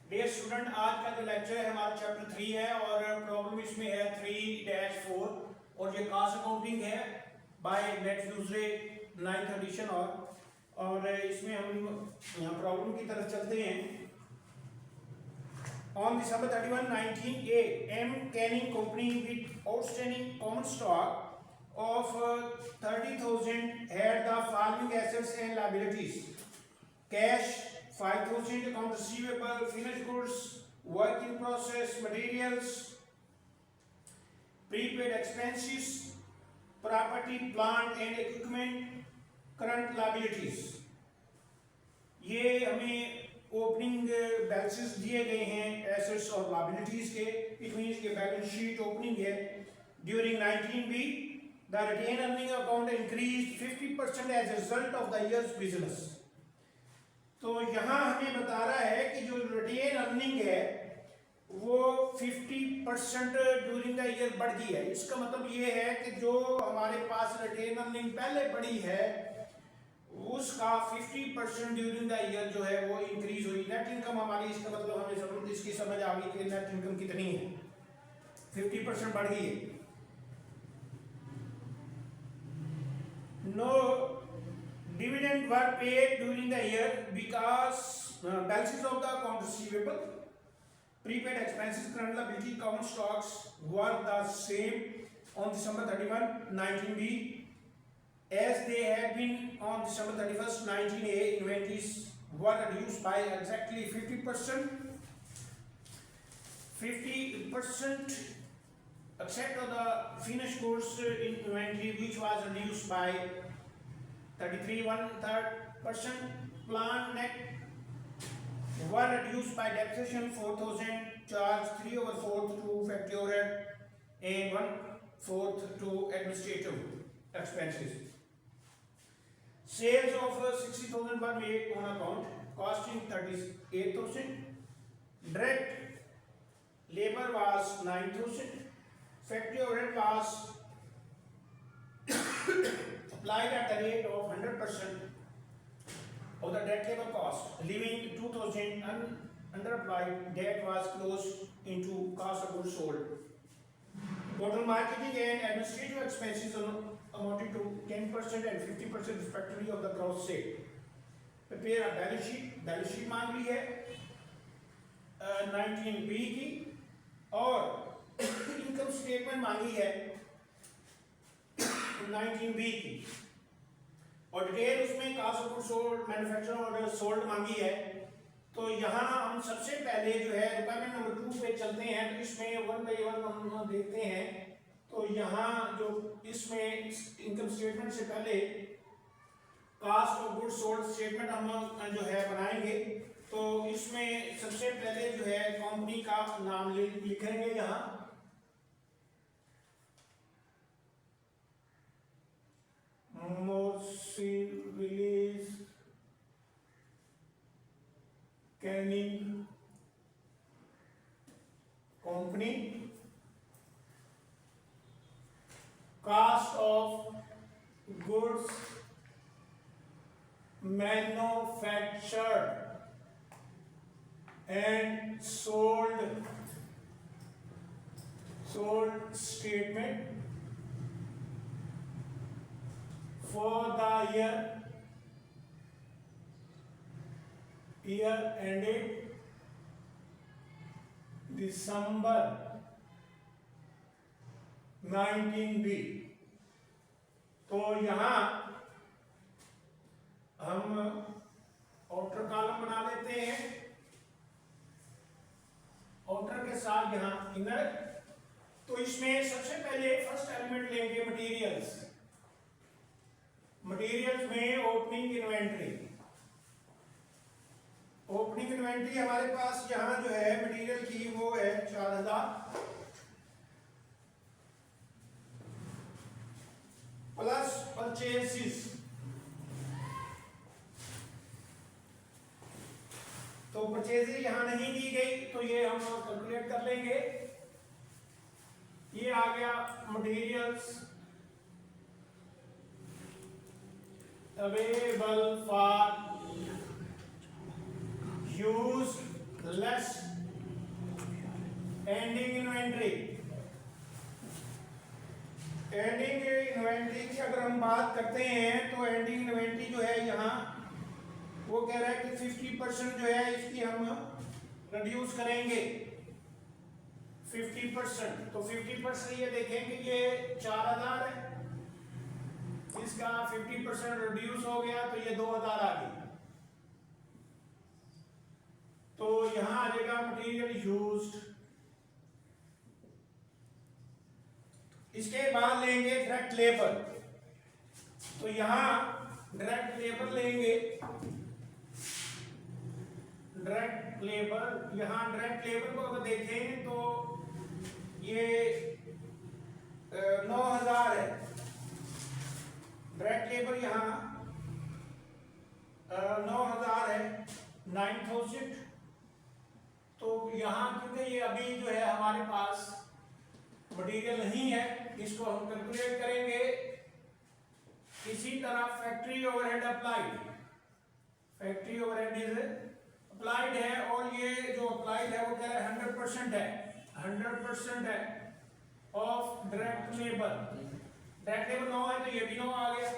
Dear student, आज का जो लेक्चर है हमारा चैप्टर 3 है और प्रॉब्लम इसमें है 3-4 और ये कॉस्ट अकाउंटिंग है बाय नेट यूजरे 9th एडिशन। और इसमें हम यहाँ प्रॉब्लम की तरफ चलते हैं। On December 31, 19A, M. Canning Company with outstanding common stock of 30,000 had the following assets and liabilities: cash 5,000, account receivable, finished goods, work in process, materials, prepaid expenses, property, plant and equipment, current liabilities। ये हमें opening balances दिए गए हैं assets और liabilities के। It means के balance sheet opening है। During 19B the retained earning account increased 50% as a result of the years business. तो यहाँ हमें बता रहा है कि जो रिटेन अर्निंग है वो 50% ड्यूरिंग द ईयर बढ़ गई है। इसका मतलब ये है कि जो हमारे पास रिटेन अर्निंग पहले बढ़ी है उसका 50% ड्यूरिंग द ईयर जो है वो इंक्रीज हुई। नेट इनकम हमारी, इसका मतलब हमें इसकी समझ आ गई कि नेट इनकम कितनी है, 50% बढ़ गई है। No dividend were paid during the year because balances of the account receivable, prepaid expenses, current liability, common stocks were the same on December 31, 19B as they had been on December 31st, 19A. Inventories were reduced by exactly 50%, except of the finished goods inventory, which was reduced by 33.1%. Plant net were reduced by depreciation 4,000, charge 3/4 to factory overhead and 1/4 to administrative expenses. Sales of 60,000 were made on account, costing 38,000. Direct labor was 9,000. Factory overhead was applied at the rate of 100% of the direct labor cost, leaving 2,000 underapplied. That was closed into cost of goods sold. Total marketing and administrative expenses amounted to 10% and 50% respectively of the gross sale. Prepare a balance sheet। Balance sheet मांग ली है 19B की और income statement मांगी है 19B की और detail उसमें cost of goods sold, manufacture और सोल्ड मांगी है। तो यहाँ हम सबसे पहले जो है रिक्वायरमेंट नंबर 2 पे चलते हैं। तो इसमें 1 बाय 1 हम देखते हैं। तो यहाँ जो इसमें इनकम स्टेटमेंट से पहले cost of goods sold statement हम जो है बनाएंगे। तो इसमें सबसे पहले जो है कंपनी का नाम लिखेंगे यहाँ। मोर्सिविलिस canning company. Cost of goods manufactured and sold statement for the year ended December 19B। तो यहाँ हम आउटर कॉलम बना लेते हैं। आउटर के साथ यहाँ इनर। तो इसमें सबसे पहले फर्स्ट एलिमेंट लेंगे मटेरियल्स। मटेरियल्स में ओपनिंग इन्वेंट्री। ओपनिंग इन्वेंट्री हमारे पास यहाँ जो है मटेरियल की वो है 4,000 प्लस परचेसेस। तो परचेसेस यहाँ नहीं दी गई तो ये हम कैलकुलेट कर लेंगे। ये आ गया materials available for use less ending inventory। Ending inventory की अगर हम बात करते हैं तो एंडिंग इन्वेंट्री जो है यहाँ वो कह रहा है कि 50% जो है इसकी हम रिड्यूस करेंगे 50%। तो 50% ये देखें कि ये 4000 है, इसका 50% रिड्यूस हो गया तो ये 2000 आ गया। तो यहाँ आ जाएगा मटेरियल यूज्ड। इसके बाद लेंगे डायरेक्ट लेबर। तो यहां डायरेक्ट लेबर लेंगे, डायरेक्ट लेबर। यहां डायरेक्ट लेबर को अगर देखें तो ये 9000 है डायरेक्ट लेबर, यहां 9000 है 9000। तो यहां क्योंकि ये अभी जो है हमारे पास मटेरियल नहीं है, इसको हम कैलकुलेट करेंगे। इसी तरह factory overhead applied, factory overhead is applied है और ये जो अप्लाइड है वो कह रहा है 100% है, 100% है of direct labour. Direct labour 9 है तो ये भी 9 आ गया।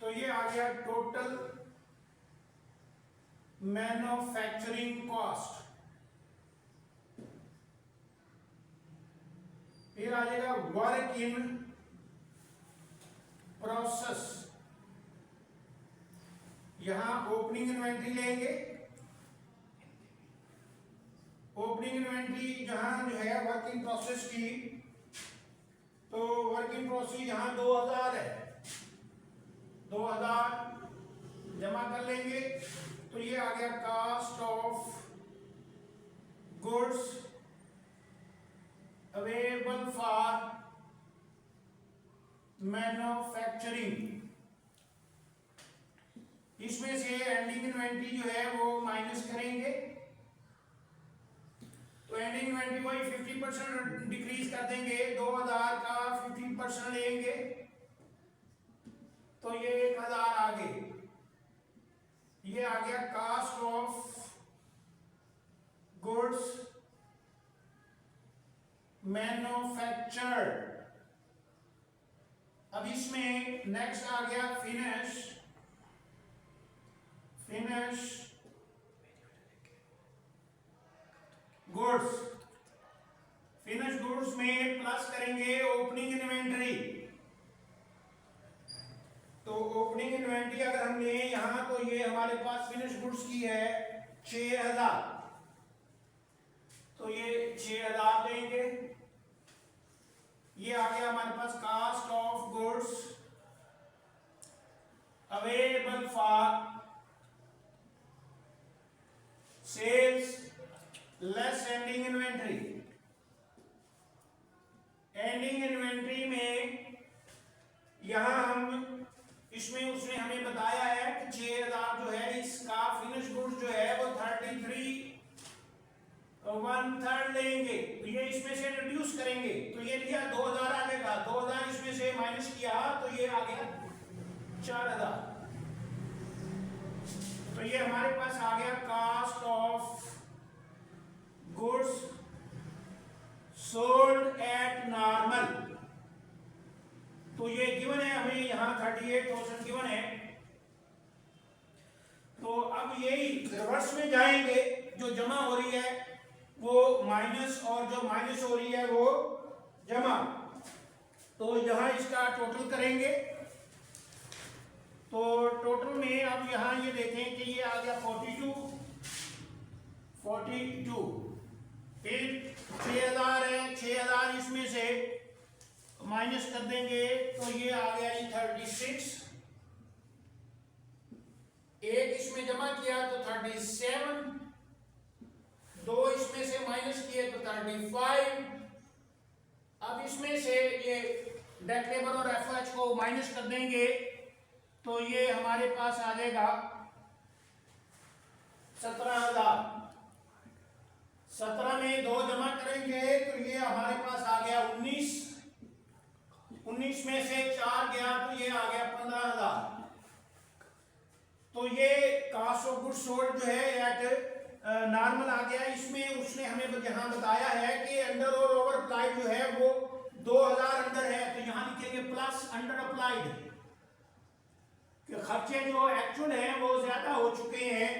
तो ये आ गया टोटल मैन्युफैक्चरिंग कॉस्ट। फिर आ जाएगा वर्क इन प्रोसेस। यहां ओपनिंग इन्वेंट्री लेंगे। ओपनिंग इन्वेंट्री जहां जो है वर्क इन प्रोसेस की, तो वर्क इन प्रोसेस यहां 2000 है, 2000 जमा कर लेंगे। तो ये आ गया cost of goods available for manufacturing. इसमें से एंडिंग इन्वेंट्री जो है वो माइनस करेंगे। तो एंडिंग इन्वेंट्री वही 50% डिक्रीज कर देंगे, 2000 का 50% लेंगे तो ये 1000 आ गए। ये आ गया कॉस्ट ऑफ गुड्स मैन्युफैक्चर्ड। अब इसमें नेक्स्ट आ गया फिनिश गुड्स। फिनिश गुड्स में प्लस करेंगे ओपनिंग इन्वेंटरी। तो ओपनिंग इन्वेंटरी अगर हम लें यहां तो ये हमारे पास फिनिश गुड्स की है 6000, तो ये 6000 लेंगे। ये आ गया हमारे पास cost of goods available for sales less ending inventory. Ending inventory में यहां हम इसमें उसने हमें बताया है कि 6000 जो है इसका फिनिश गुड्स जो है वो 33 1/3 लेंगे। तो ये इसमें से रिड्यूस करेंगे तो ये लिया 2000 आ जाएगा, 2000 इसमें से माइनस किया तो ये आ गया 4000। तो ये हमारे पास आ गया cost of goods sold eight normal. तो ये गिवन है हमें यहां 38,000 गिवन है। तो अब यही रिवर्स में जाएंगे, जो जमा हो रही है वो माइनस और जो माइनस हो रही है वो जमा। तो यहां इसका टोटल करेंगे। तो टोटल में अब यहां ये देखें कि ये आ गया 42। फिर 6000 है, 6000 इसमें से माइनस कर देंगे तो ये आ गया 36। एक इसमें जमा किया तो 37, 2 इसमें से माइनस किए तो 35। अब इसमें से ये डायरेक्ट लेबर और एफएच को माइनस कर देंगे तो ये हमारे पास आ जाएगा 17000। 17 में 2 जमा करेंगे तो ये हमारे पास आ गया 19। 19 में से 4 गया तो ये आ गया 15,000। तो ये कास्ट ऑफ गुड्स सोल्ड जो है एट नॉर्मल आ गया। इसमें उसने हमें यहाँ बताया है कि अंडर और ओवर अप्लाइड जो है वो 2000 अंडर है, तो यहाँ लिखेंगे प्लस अंडर अप्लाइड कि खर्चे जो एक्चुअल हैं वो ज्यादा हो चुके हैं।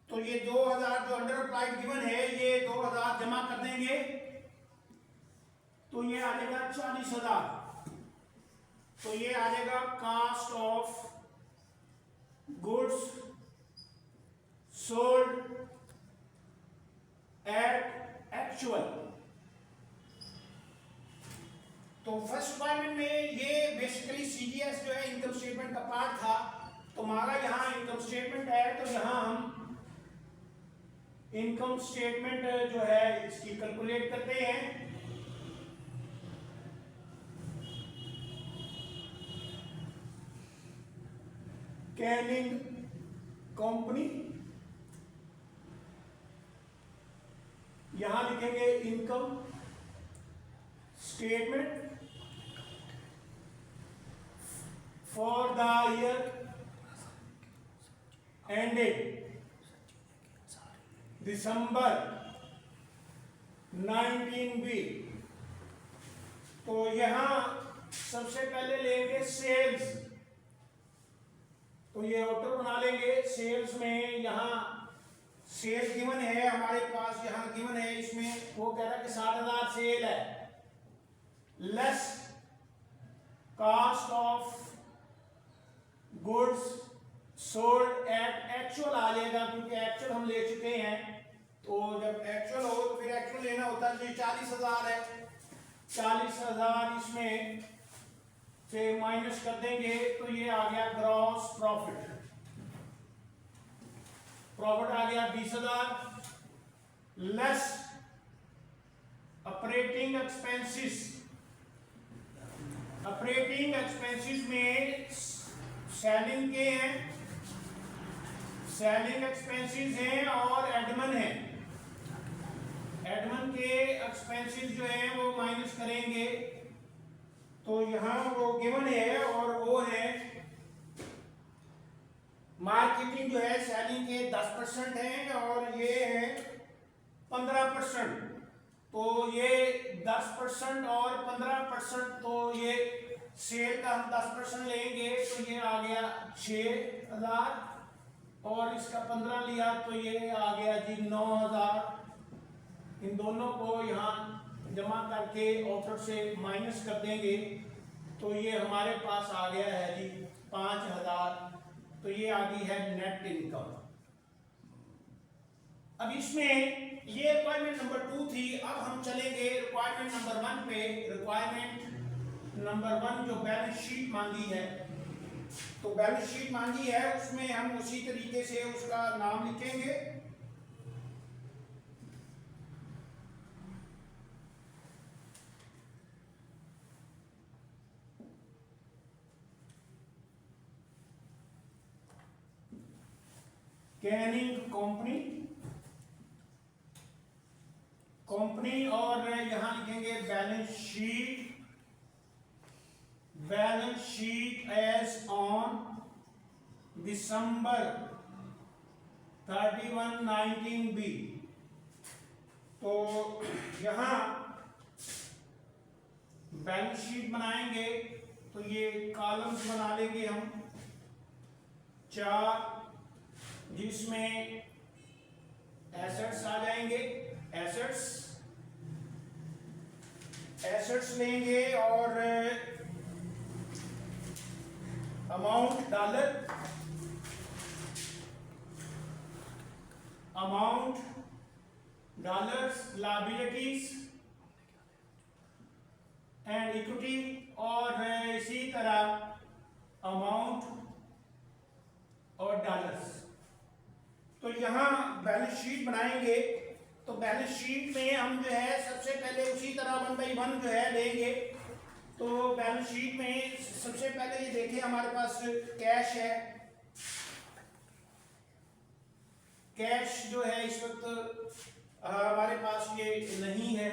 तो ये 2000 जो अंडर अप्लाइड गिवन है ये 2000 जमा कर देंगे तो ये आ जाएगा 40,000। तो ये आ जाएगा cost of goods sold at actual. तो फर्स्ट रिक्वायरमेंट में ये बेसिकली सीजीएस जो है इनकम स्टेटमेंट का पार्ट था। तो हमारा यहाँ इनकम स्टेटमेंट है तो यहाँ हम इनकम स्टेटमेंट जो है इसकी कैलकुलेट करते हैं। कैनिंग कंपनी, यहां लिखेंगे income statement for the year ended December 19B। तो यहां सबसे पहले लेंगे सेल्स, तो ये ऑर्डर बना लेंगे। सेल्स में यहाँ सेल गिवन है हमारे पास, यहाँ गिवन है इसमें वो कह रहा है कि 60,000 सेल है, less cost of goods sold at actual आ जाएगा क्योंकि एक्चुअल हम ले चुके हैं। तो जब एक्चुअल हो तो फिर एक्चुअल लेना होता है। तो 40,000 है, 40,000 इसमें से माइनस कर देंगे तो ये आ गया ग्रॉस प्रॉफिट। प्रॉफिट आ गया 20,000 less operating expenses. Operating expenses में सेलिंग के हैं, सेलिंग एक्सपेंसेस हैं और एडमिन है। एडमिन के एक्सपेंसेस जो है वो माइनस करेंगे तो यहाँ वो गिवन है और वो है मार्केटिंग जो है सेलिंग के 10% है और ये है 15%। तो ये 10% और 15%, तो ये सेल का हम 10% लेंगे तो ये आ गया 6,000 और इसका 15 लिया तो ये आ गया जी 9,000। इन दोनों को यहाँ जमा करके ऑफर से माइनस कर देंगे तो ये हमारे पास आ गया है जी 5,000। तो ये आ गई है नेट इनकम। अब इसमें ये रिक्वायरमेंट नंबर 2 थी। अब हम चलेंगे रिक्वायरमेंट नंबर 1 पे। रिक्वायरमेंट नंबर 1 जो बैलेंस शीट मांगी है, तो बैलेंस शीट मांगी है उसमें हम उसी तरीके से उसका नाम लिखेंगे। कैनिंग कंपनी, कंपनी और यहां लिखेंगे balance sheet, balance sheet as on December 31, 19B। तो यहां बैलेंस शीट बनाएंगे तो ये कॉलम्स बना लेंगे हम 4, जिसमें एसेट्स आ जाएंगे। एसेट्स लेंगे और amount dollar, liabilities and equity और इसी तरह अमाउंट और डॉलर्स। तो यहां बैलेंस शीट बनाएंगे तो बैलेंस शीट में हम जो है सबसे पहले उसी तरह 1 by 1 जो है लेंगे। तो बैलेंस शीट में सबसे पहले ये देखें हमारे पास कैश है। कैश जो है इस वक्त हमारे पास ये नहीं है।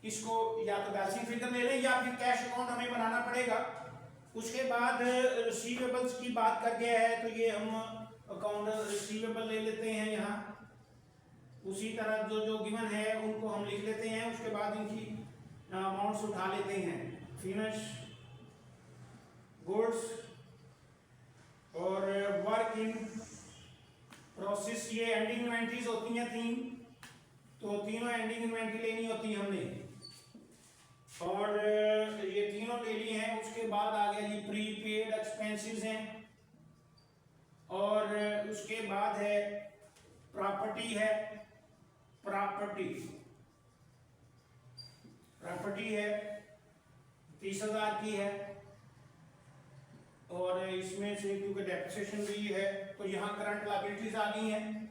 इसको या तो बैलेंसिंग फिगर ले लें या फिर कैश अकाउंट हमें बनाना पड़ेगा। उसके बाद रिसीवेबल्स की बात कर गया है, तो ये हम अकाउंट रिसीवेबल ले लेते हैं यहाँ। उसी तरह जो जो गिवन है उनको हम लिख लेते हैं, उसके बाद इनकी अमाउंट्स उठा लेते हैं। फिनिश गुड्स और वर्क इन प्रोसेस, ये एंडिंग इन्वेंटरीज होती हैं 3, तो तीनों एंडिंग इन्वेंटरी लेनी होती है हमने, और ये तीनों ले ली हैं। उसके बाद आ गया ये प्रीपेड एक्सपेंसेस हैं, और उसके बाद है प्रॉपर्टी है, प्रॉपर्टी है 30,000 की है, और इसमें से क्योंकि डेप्रिसिएशन भी है तो यहाँ करंट लायबिलिटीज आ गई हैं।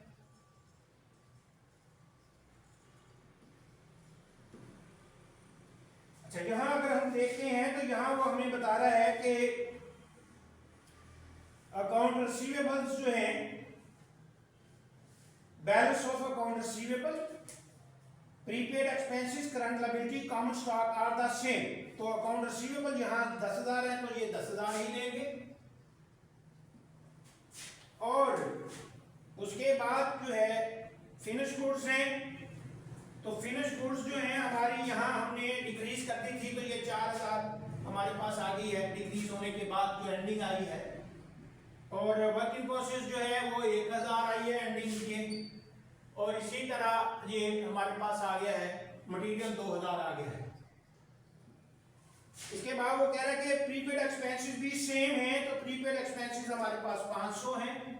अच्छा, यहाँ अगर हम देखते हैं तो यहाँ वो हमें बता रहा है कि अकाउंट रिसीवेबल्स जो है, balance of account receivable, prepaid expenses, current liability, common stock are the same. तो अकाउंट रिसीवेबल यहाँ 10,000 है तो ये 10,000 ही लेंगे, और उसके बाद जो है फिनिश गुड्स हैं, तो फिनिश गुड्स जो हैं हमारी यहाँ हमने डिक्रीज कर दी थी, तो ये 4,000 हमारे पास आ गई है डिक्रीज होने के बाद जो एंडिंग आई है। और वर्क इन प्रोसेस जो है वो 1,000 आई है एंडिंग के, और इसी तरह ये हमारे पास आ गया है मटेरियल 2,000 आ गया है। इसके बाद वो कह रहा है कि प्रीपेड एक्सपेंसेस भी सेम है, तो प्रीपेड एक्सपेंसेस हमारे पास 500 हैं,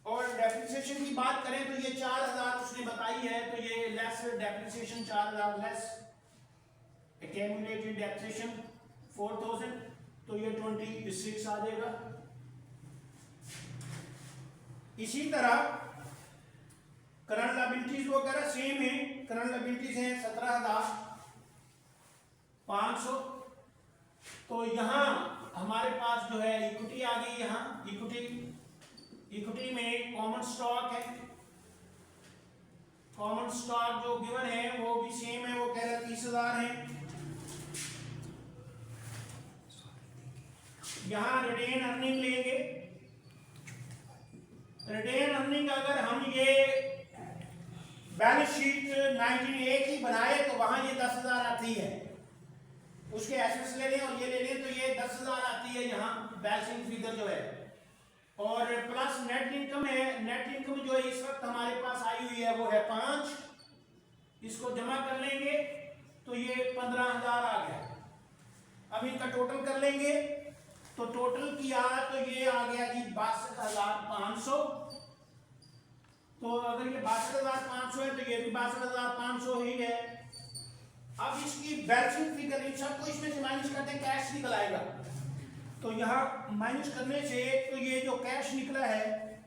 और डेप्रिसिएशन की बात करें तो ये 4,000 उसने बताई है, तो ये less depreciation 4,000 less accumulated depreciation 4,000, तो ये 26 आ जाएगा। इसी तरह करंट लायबिलिटीज वगैरह सेम है, करंट लायबिलिटीज हैं 17,500, तो यहाँ हमारे पास जो है इक्विटी आ गई। यहाँ इक्विटी में कॉमन स्टॉक है, कॉमन स्टॉक जो गिवन है वो भी सेम है, वो कह रहा है 30,000 है। यहाँ रिटेन अर्निंग लेंगे, रिटेन अर्निंग अगर हम ये बैलेंस शीट 19A की बनाए तो वहां ये 10,000 आती है, उसके एसेट्स ले लें और ये ले लें तो ये 10,000 आती है यहाँ बैलेंसिंग फिगर जो है, और प्लस नेट इनकम है। नेट इनकम जो इस वक्त हमारे पास आई हुई है वो है 5, इसको जमा कर लेंगे तो ये 15,000 आ गया। अब इनका टोटल कर लेंगे तो टोटल किया तो ये आ गया जी 62,500, तो अगर ये 62,500 है तो ये भी 62,500 ही है। अब इसकी बैलेंसिंग फिगर इन सबको इसमें से माइनस करते हैं, कैश निकल आएगा, तो यहाँ माइनस करने से तो ये जो कैश निकला है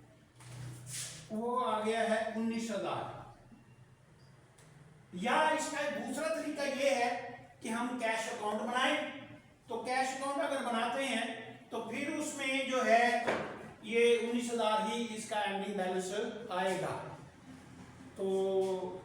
वो आ गया है 19,000। या इसका दूसरा तरीका ये है कि हम कैश अकाउंट बनाएं, तो कैश अकाउंट अगर बनाते हैं तो फिर उसमें जो है ये 19,000 ही इसका एंडिंग बैलेंस आएगा। तो